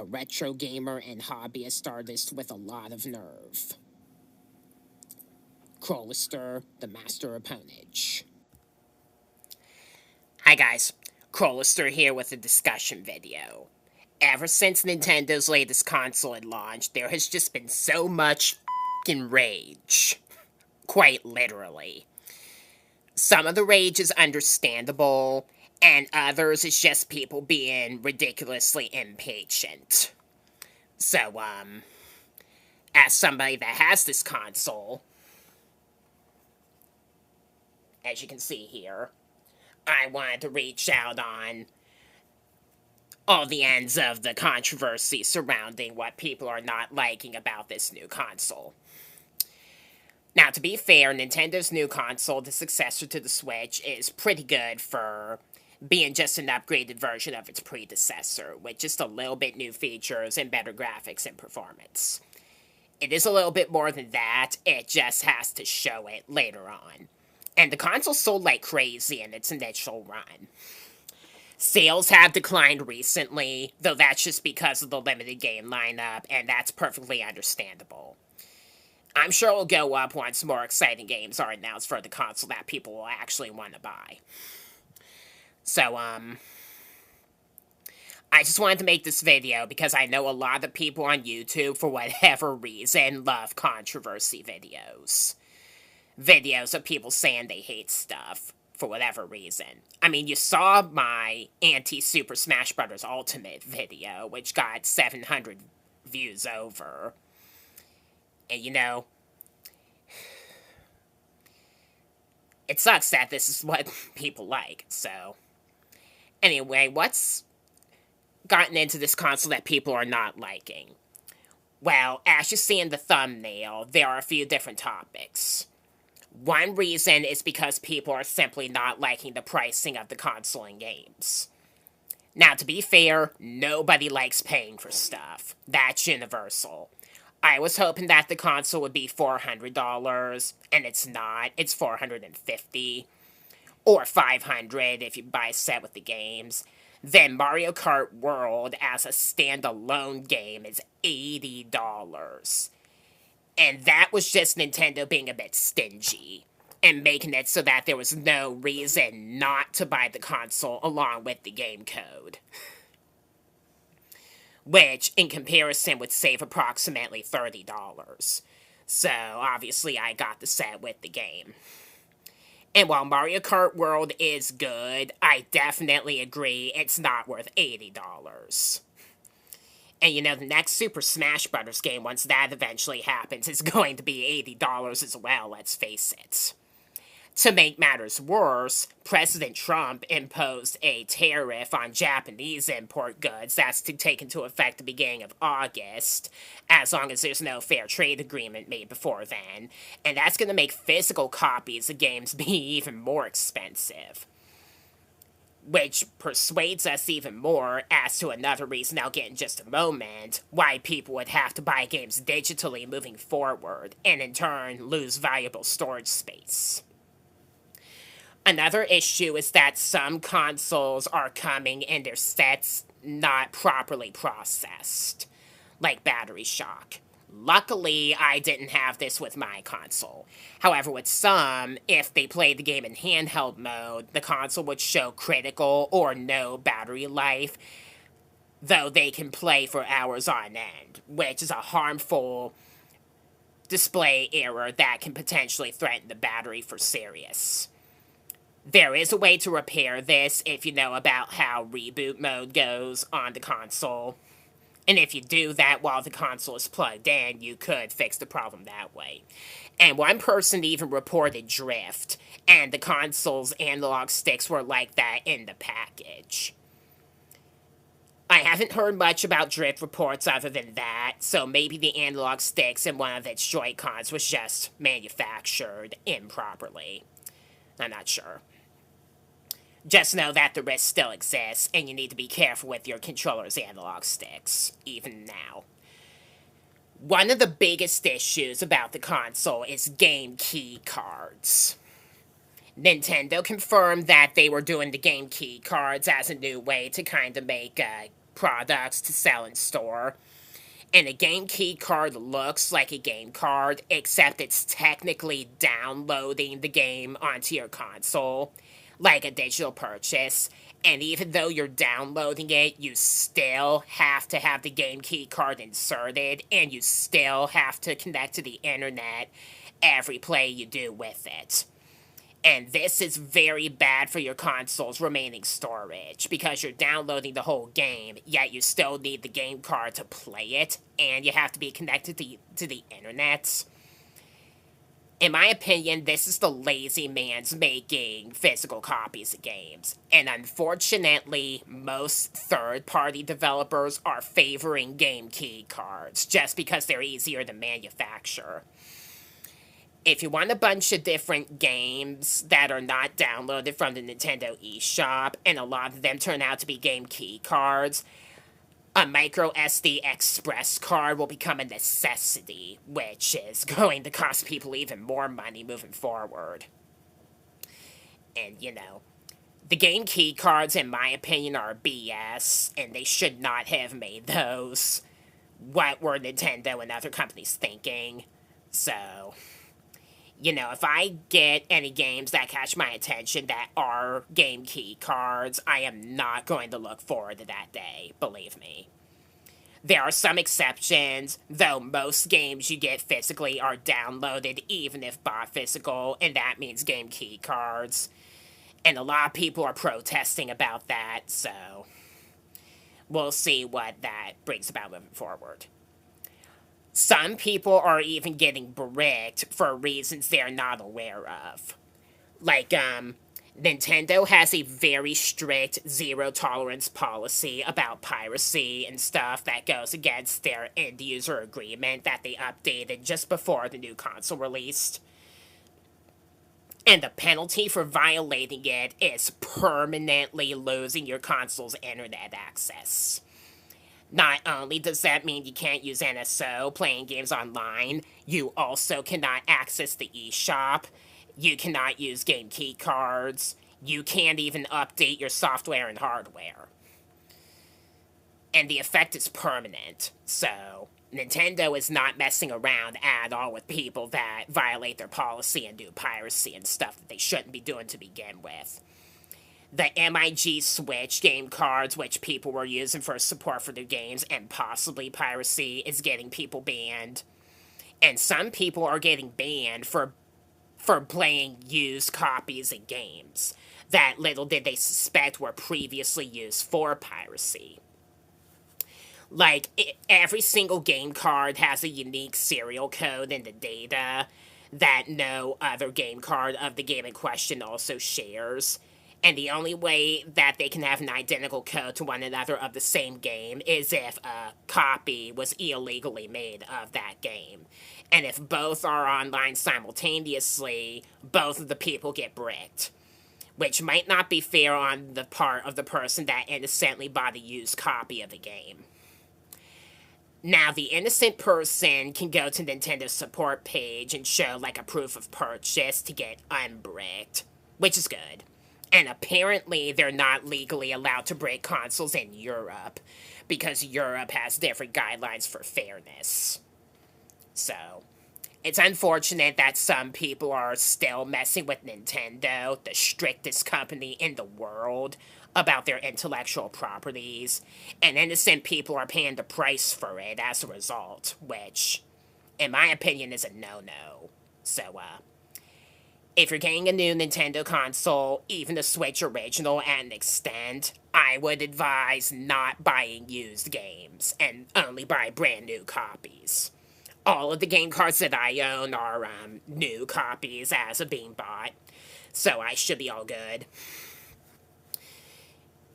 a retro gamer and hobbyist artist with a lot of nerve. Crolister, the master of ponage. Hi guys, Crolister here with a discussion video. Ever since Nintendo's latest console had launched, there has just been so much f***ing rage. Quite literally. Some of the rage is understandable, and others is just people being ridiculously impatient. So, as somebody that has this console, as you can see here, I wanted to reach out on all the ends of the controversy surrounding what people are not liking about this new console. Now, to be fair, Nintendo's new console, the successor to the Switch, is pretty good for being just an upgraded version of its predecessor, with just a little bit new features and better graphics and performance. It is a little bit more than that, it just has to show it later on. And the console sold like crazy in its initial run. Sales have declined recently, though that's just because of the limited game lineup, and that's perfectly understandable. I'm sure it'll go up once more exciting games are announced for the console that people will actually want to buy. So, I just wanted to make this video because I know a lot of people on YouTube, for whatever reason, love controversy videos. Videos of people saying they hate stuff, for whatever reason. I mean, you saw my anti-Super Smash Bros. Ultimate video, which got 700 views over. And you know, it sucks that this is what people like, so. Anyway, what's gotten into this console that people are not liking? Well, as you see in the thumbnail, there are a few different topics. One reason is because people are simply not liking the pricing of the console and games. Now, to be fair, nobody likes paying for stuff. That's universal. I was hoping that the console would be $400, and it's not. It's $450, or $500 if you buy a set with the games. Then Mario Kart World as a standalone game is $80. And that was just Nintendo being a bit stingy, and making it so that there was no reason not to buy the console along with the game code. Which, in comparison, would save approximately $30. So, obviously, I got the set with the game. And while Mario Kart World is good, I definitely agree it's not worth $80. And you know, the next Super Smash Bros. Game, once that eventually happens, is going to be $80 as well, let's face it. To make matters worse, President Trump imposed a tariff on Japanese import goods that's to take into effect the beginning of August, as long as there's no fair trade agreement made before then, and that's going to make physical copies of games be even more expensive. Which persuades us even more as to another reason I'll get in just a moment, why people would have to buy games digitally moving forward, and in turn lose valuable storage space. Another issue is that some consoles are coming in their sets not properly processed, like battery shock. Luckily, I didn't have this with my console. However, with some, if they played the game in handheld mode, the console would show critical or no battery life, though they can play for hours on end, which is a harmful display error that can potentially threaten the battery for serious. There is a way to repair this if you know about how reboot mode goes on the console. And if you do that while the console is plugged in, you could fix the problem that way. And one person even reported drift, and the console's analog sticks were like that in the package. I haven't heard much about drift reports other than that, so maybe the analog sticks in one of its Joy-Cons was just manufactured improperly. I'm not sure. Just know that the risk still exists, and you need to be careful with your controller's analog sticks, even now. One of the biggest issues about the console is game key cards. Nintendo confirmed that they were doing the game key cards as a new way to kind of make products to sell in store. And a game key card looks like a game card, except it's technically downloading the game onto your console, like a digital purchase. And even though you're downloading it, you still have to have the game key card inserted, and you still have to connect to the internet every play you do with it. And this is very bad for your console's remaining storage, because you're downloading the whole game, yet you still need the game card to play it, and you have to be connected to the internet. In my opinion, this is the lazy man's making physical copies of games. And unfortunately, most third-party developers are favoring game key cards, just because they're easier to manufacture. If you want a bunch of different games that are not downloaded from the Nintendo eShop, and a lot of them turn out to be game key cards, a micro SD express card will become a necessity, which is going to cost people even more money moving forward. And, the game key cards, in my opinion, are BS, and they should not have made those. What were Nintendo and other companies thinking? So, if I get any games that catch my attention that are game key cards, I am not going to look forward to that day, believe me. There are some exceptions, though most games you get physically are downloaded even if bought physical, and that means game key cards. And a lot of people are protesting about that, so we'll see what that brings about moving forward. Some people are even getting bricked for reasons they're not aware of. Like, Nintendo has a very strict zero-tolerance policy about piracy and stuff that goes against their end-user agreement that they updated just before the new console released. And the penalty for violating it is permanently losing your console's internet access. Not only does that mean you can't use NSO playing games online, you also cannot access the eShop, you cannot use game key cards, you can't even update your software and hardware. And the effect is permanent, so Nintendo is not messing around at all with people that violate their policy and do piracy and stuff that they shouldn't be doing to begin with. The MIG Switch game cards, which people were using for support for their games and possibly piracy, is getting people banned. And some people are getting banned for playing used copies of games that little did they suspect were previously used for piracy. Like, every single game card has a unique serial code in the data that no other game card of the game in question also shares. And the only way that they can have an identical code to one another of the same game is if a copy was illegally made of that game. And if both are online simultaneously, both of the people get bricked. Which might not be fair on the part of the person that innocently bought a used copy of the game. Now, the innocent person can go to Nintendo's support page and show, like, a proof of purchase to get unbricked, which is good. And apparently they're not legally allowed to break consoles in Europe, because Europe has different guidelines for fairness. So, it's unfortunate that some people are still messing with Nintendo, the strictest company in the world, about their intellectual properties, and innocent people are paying the price for it as a result, which, in my opinion, is a no-no. So, if you're getting a new Nintendo console, even the Switch original at an extent, I would advise not buying used games, and only buy brand new copies. All of the game cards that I own are, new copies as of being bought, so I should be all good.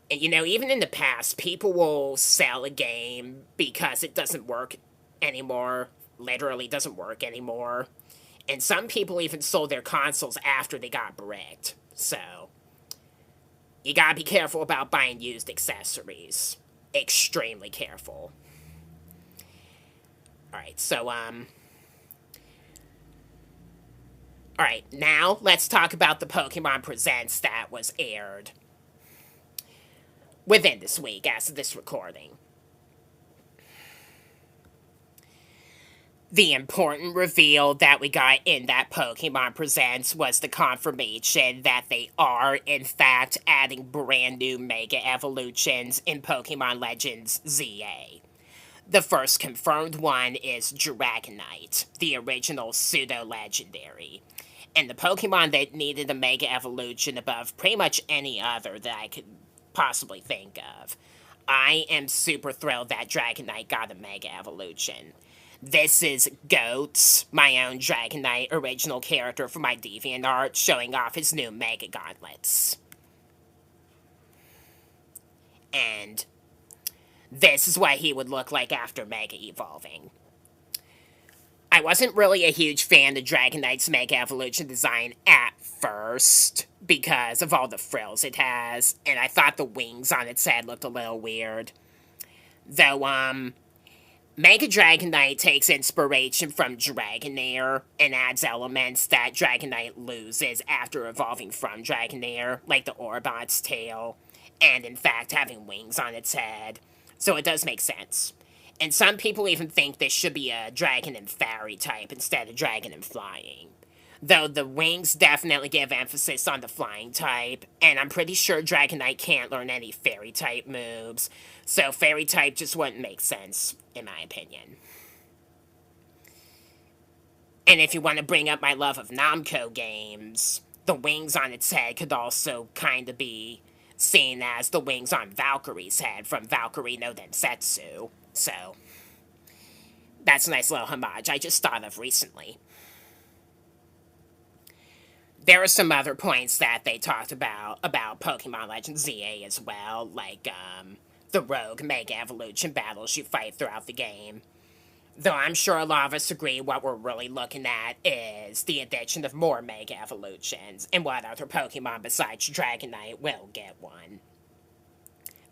And, even in the past, people will sell a game because it doesn't work anymore, literally doesn't work anymore. And some people even sold their consoles after they got bricked. So, you gotta be careful about buying used accessories. Extremely careful. Alright, so, Alright, now let's talk about the Pokémon Presents that was aired. within this week as of this recording. The important reveal that we got in that Pokemon Presents was the confirmation that they are, in fact, adding brand new Mega Evolutions in Pokemon Legends Z-A. The first confirmed one is Dragonite, the original pseudo-legendary. And the Pokemon that needed a Mega Evolution above pretty much any other that I could possibly think of. I am super thrilled that Dragonite got a Mega Evolution. This is Goats, my own Dragonite original character from my DeviantArt, showing off his new Mega Gauntlets. And this is what he would look like after Mega Evolving. I wasn't really a huge fan of Dragonite's Mega Evolution design at first, because of all the frills it has, and I thought the wings on its head looked a little weird. Though, Mega Dragonite takes inspiration from Dragonair and adds elements that Dragonite loses after evolving from Dragonair, like the Orbot's tail, and in fact having wings on its head. So it does make sense. And some people even think this should be a Dragon and Fairy type instead of Dragon and Flying. Though the wings definitely give emphasis on the flying type, and I'm pretty sure Dragonite can't learn any fairy type moves, so fairy type just wouldn't make sense, in my opinion. And if you want to bring up my love of Namco games, the wings on its head could also kind of be seen as the wings on Valkyrie's head from Valkyrie no Densetsu, so that's a nice little homage I just thought of recently. There are some other points that they talked about Pokemon Legends Z-A as well, like the rogue Mega Evolution battles you fight throughout the game. Though I'm sure a lot of us agree what we're really looking at is the addition of more Mega Evolutions, and what other Pokemon besides Dragonite will get one.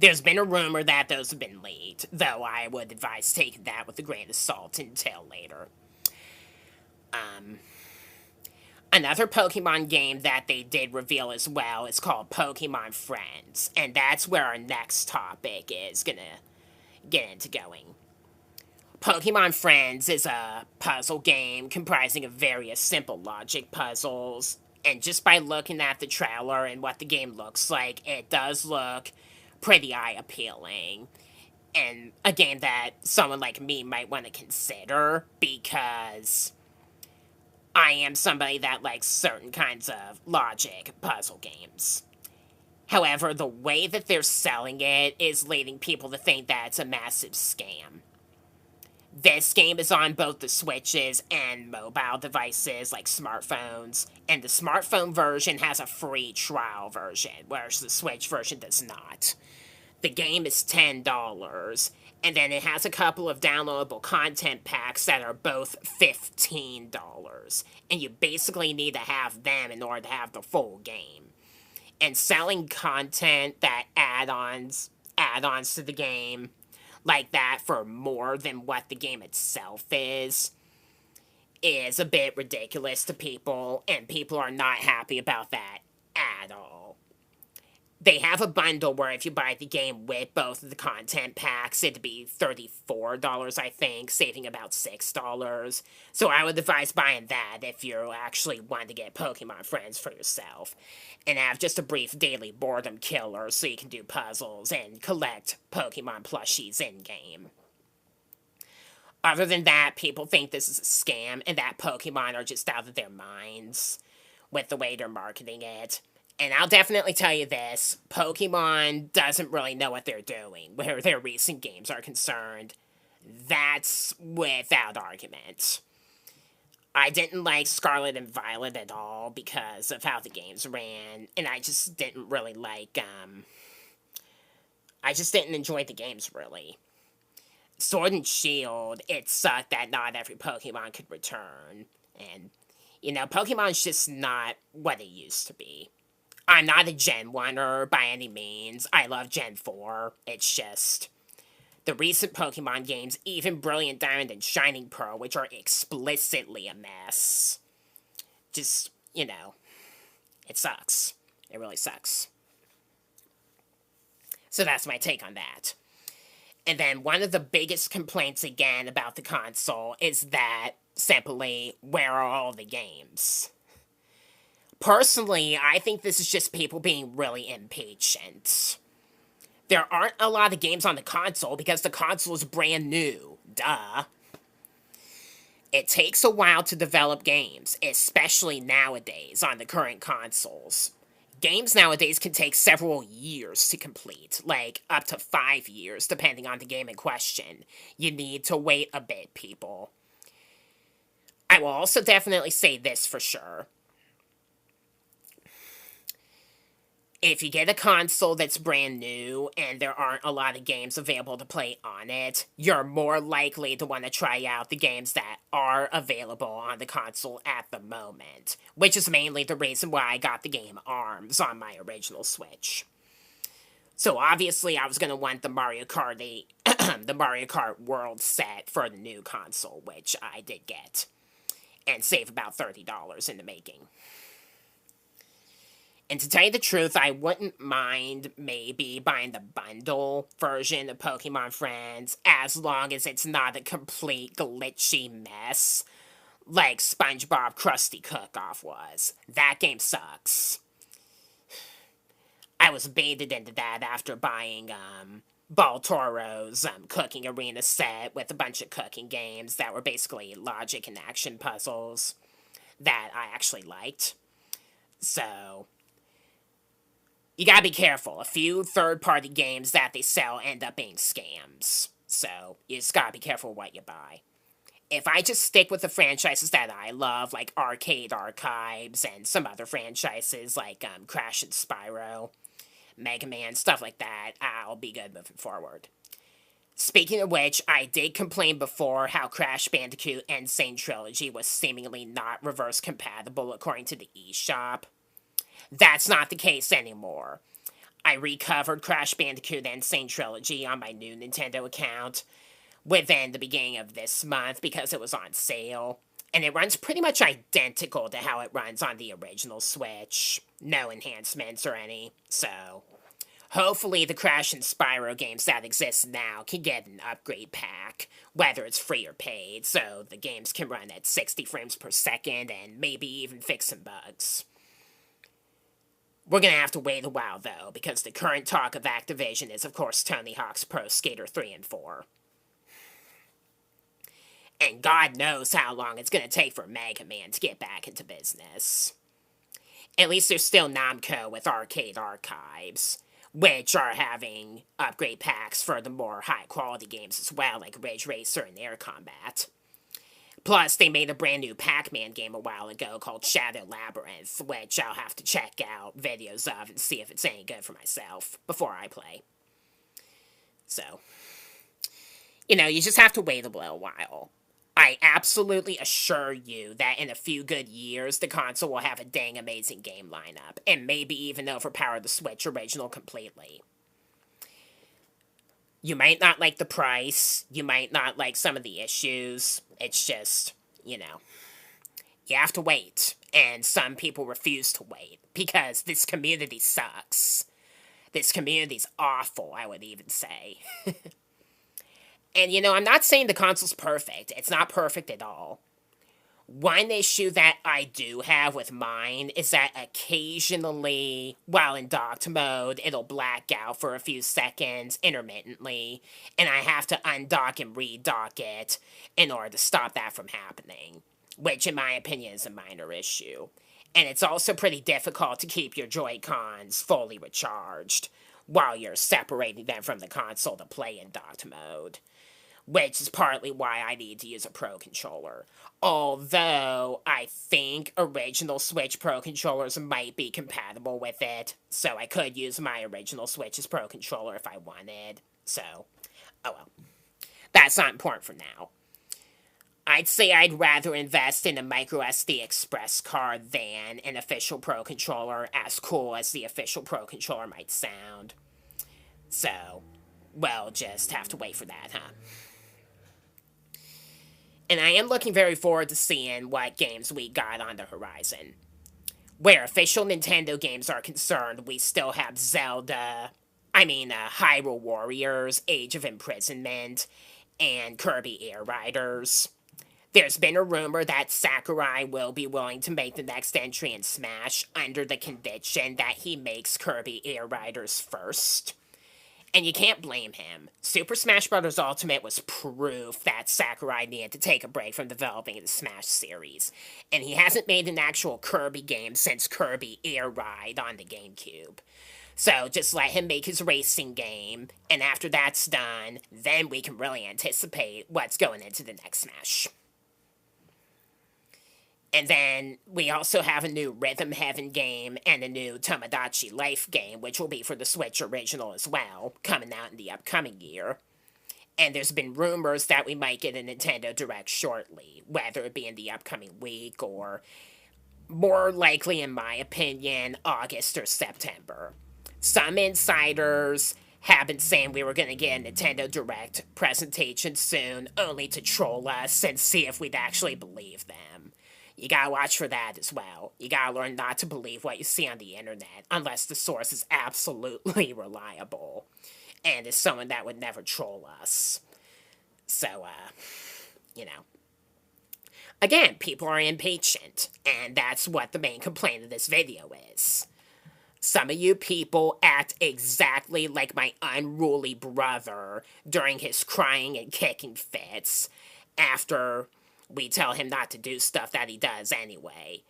There's been a rumor that those have been leaked, though I would advise taking that with a grain of salt until later. Another Pokemon game that they did reveal as well is called Pokémon Friends, and that's where our next topic is gonna get into going. Pokémon Friends is a puzzle game comprising of various simple logic puzzles, and just by looking at the trailer and what the game looks like, it does look pretty eye-appealing. And a game that someone like me might want to consider, because I am somebody that likes certain kinds of logic puzzle games. However, the way that they're selling it is leading people to think that it's a massive scam. This game is on both the Switches and mobile devices like smartphones, and the smartphone version has a free trial version, whereas the Switch version does not. The game is $10, and then it has a couple of downloadable content packs that are both $15, and you basically need to have them in order to have the full game. And selling content that add-ons to the game like that for more than what the game itself is a bit ridiculous to people, and people are not happy about that at all. They have a bundle where if you buy the game with both of the content packs, it'd be $34, I think, saving about $6. So I would advise buying that if you actually want to get Pokemon Friends for yourself, and have just a brief daily boredom killer so you can do puzzles and collect Pokemon plushies in-game. Other than that, people think this is a scam and that Pokemon are just out of their minds with the way they're marketing it. And I'll definitely tell you this, Pokemon doesn't really know what they're doing where their recent games are concerned. That's without argument. I didn't like Scarlet and Violet at all because of how the games ran, and I just didn't really like, I just didn't enjoy the games, really. Sword and Shield, it sucked that not every Pokemon could return, and, Pokemon's just not what it used to be. I'm not a Gen 1er by any means. I love Gen 4. It's just the recent Pokemon games, even Brilliant Diamond and Shining Pearl, which are explicitly a mess. Just, it sucks. It really sucks. So that's my take on that. And then one of the biggest complaints again about the console is that simply, where are all the games? Personally, I think this is just people being really impatient. There aren't a lot of games on the console because the console is brand new. Duh. It takes a while to develop games, especially nowadays on the current consoles. Games nowadays can take several years to complete, like up to 5 years, depending on the game in question. You need to wait a bit, people. I will also definitely say this for sure. If you get a console that's brand new and there aren't a lot of games available to play on it, you're more likely to want to try out the games that are available on the console at the moment, which is mainly the reason why I got the game ARMS on my original Switch. So obviously I was going to want the Mario Kart the Mario Kart World set for the new console, which I did get, and save about $30 in the making. And to tell you the truth, I wouldn't mind maybe buying the bundle version of Pokémon Friends as long as it's not a complete glitchy mess like SpongeBob Krusty Cook-Off was. That game sucks. I was baited into that after buying Baltoro's Cooking Arena set with a bunch of cooking games that were basically logic and action puzzles that I actually liked. So you gotta be careful. A few third-party games that they sell end up being scams. So you just gotta be careful what you buy. If I just stick with the franchises that I love, like Arcade Archives and some other franchises like Crash and Spyro, Mega Man, stuff like that, I'll be good moving forward. Speaking of which, I did complain before how Crash Bandicoot Insane Trilogy was seemingly not reverse compatible according to the eShop. That's not the case anymore. I recovered Crash Bandicoot Insane Trilogy on my new Nintendo account within the beginning of this month because it was on sale, and it runs pretty much identical to how it runs on the original Switch. No enhancements or any, so hopefully the Crash and Spyro games that exist now can get an upgrade pack, whether it's free or paid, so the games can run at 60 frames per second and maybe even fix some bugs. We're gonna have to wait a while, though, because the current talk of Activision is, of course, Tony Hawk's Pro Skater 3 and 4. And God knows how long it's gonna take for Mega Man to get back into business. At least there's still Namco with Arcade Archives, which are having upgrade packs for the more high-quality games as well, like Ridge Racer and Air Combat. Plus, they made a brand new Pac-Man game a while ago called Shadow Labyrinth, which I'll have to check out videos of and see if it's any good for myself before I play. So, you just have to wait a little while. I absolutely assure you that in a few good years, the console will have a dang amazing game lineup, and maybe even overpower the Switch original completely. You might not like the price, you might not like some of the issues, it's just, you have to wait, and some people refuse to wait, because this community sucks. This community's awful, I would even say. And, I'm not saying the console's perfect, it's not perfect at all. One issue that I do have with mine is that occasionally, while in docked mode, it'll black out for a few seconds intermittently, and I have to undock and redock it in order to stop that from happening, which in my opinion is a minor issue. And it's also pretty difficult to keep your Joy-Cons fully recharged while you're separating them from the console to play in docked mode, which is partly why I need to use a Pro Controller. Although, I think original Switch Pro Controllers might be compatible with it, so I could use my original Switch's Pro Controller if I wanted. So, oh well. That's not important for now. I'd say I'd rather invest in a microSD Express card than an official Pro Controller, as cool as the official Pro Controller might sound. So, we'll just have to wait for that, huh? And I am looking very forward to seeing what games we got on the horizon. Where official Nintendo games are concerned, we still have Zelda, Hyrule Warriors, Age of Imprisonment, and Kirby Air Riders. There's been a rumor that Sakurai will be willing to make the next entry in Smash under the condition that he makes Kirby Air Riders first. And you can't blame him. Super Smash Bros. Ultimate was proof that Sakurai needed to take a break from developing the Smash series. And he hasn't made an actual Kirby game since Kirby Air Ride on the GameCube. So just let him make his racing game, and after that's done, then we can really anticipate what's going into the next Smash. And then we also have a new Rhythm Heaven game and a new Tomodachi Life game, which will be for the Switch original as well, coming out in the upcoming year. And there's been rumors that we might get a Nintendo Direct shortly, whether it be in the upcoming week or, more likely in my opinion, August or September. Some insiders have been saying we were going to get a Nintendo Direct presentation soon, only to troll us and see if we'd actually believe them. You gotta watch for that as well. You gotta learn not to believe what you see on the internet unless the source is absolutely reliable and is someone that would never troll us. So, Again, people are impatient, and that's what the main complaint of this video is. Some of you people act exactly like my unruly brother during his crying and kicking fits after we tell him not to do stuff that he does anyway.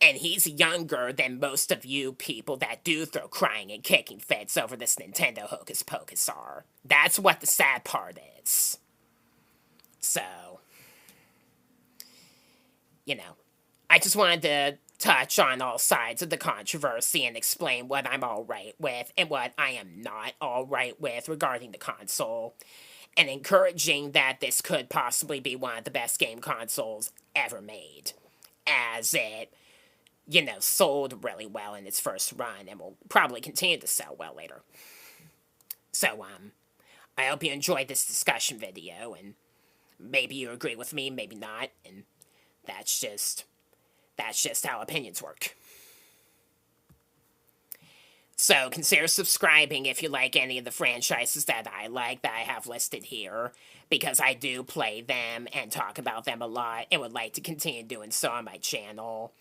And he's younger than most of you people that do throw crying and kicking fits over this Nintendo Hocus Pocus are. That's what the sad part is. So, I just wanted to touch on all sides of the controversy and explain what I'm alright with and what I am not alright with regarding the console, and encouraging that this could possibly be one of the best game consoles ever made, as it, sold really well in its first run and will probably continue to sell well later. So, I hope you enjoyed this discussion video, and maybe you agree with me, maybe not, and that's just how opinions work. So consider subscribing if you like any of the franchises that I like that I have listed here, because I do play them and talk about them a lot and would like to continue doing so on my channel.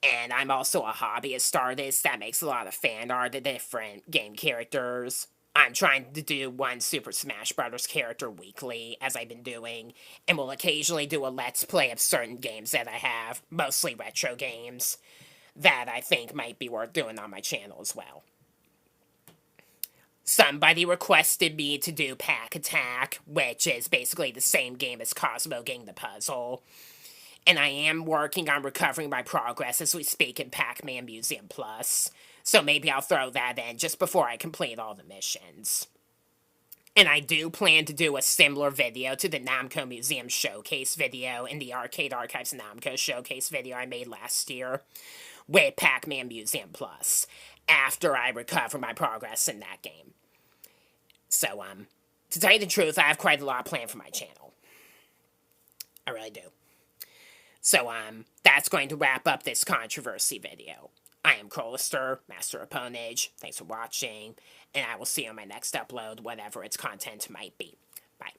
And I'm also a hobbyist artist that makes a lot of fan art of different game characters. I'm trying to do one Super Smash Bros. Character weekly, as I've been doing, and will occasionally do a Let's Play of certain games that I have, mostly retro games, that I think might be worth doing on my channel as well. Somebody requested me to do Pack Attack, which is basically the same game as Cosmo Game the Puzzle, and I am working on recovering my progress as we speak in Pac-Man Museum Plus, so maybe I'll throw that in just before I complete all the missions. And I do plan to do a similar video to the Namco Museum Showcase video and the Arcade Archives Namco Showcase video I made last year with Pac-Man Museum Plus, after I recover my progress in that game. So, to tell you the truth, I have quite a lot planned for my channel. I really do. So, that's going to wrap up this controversy video. I am Crolister, Master of Ponage. Thanks for watching, and I will see you on my next upload, whatever its content might be. Bye.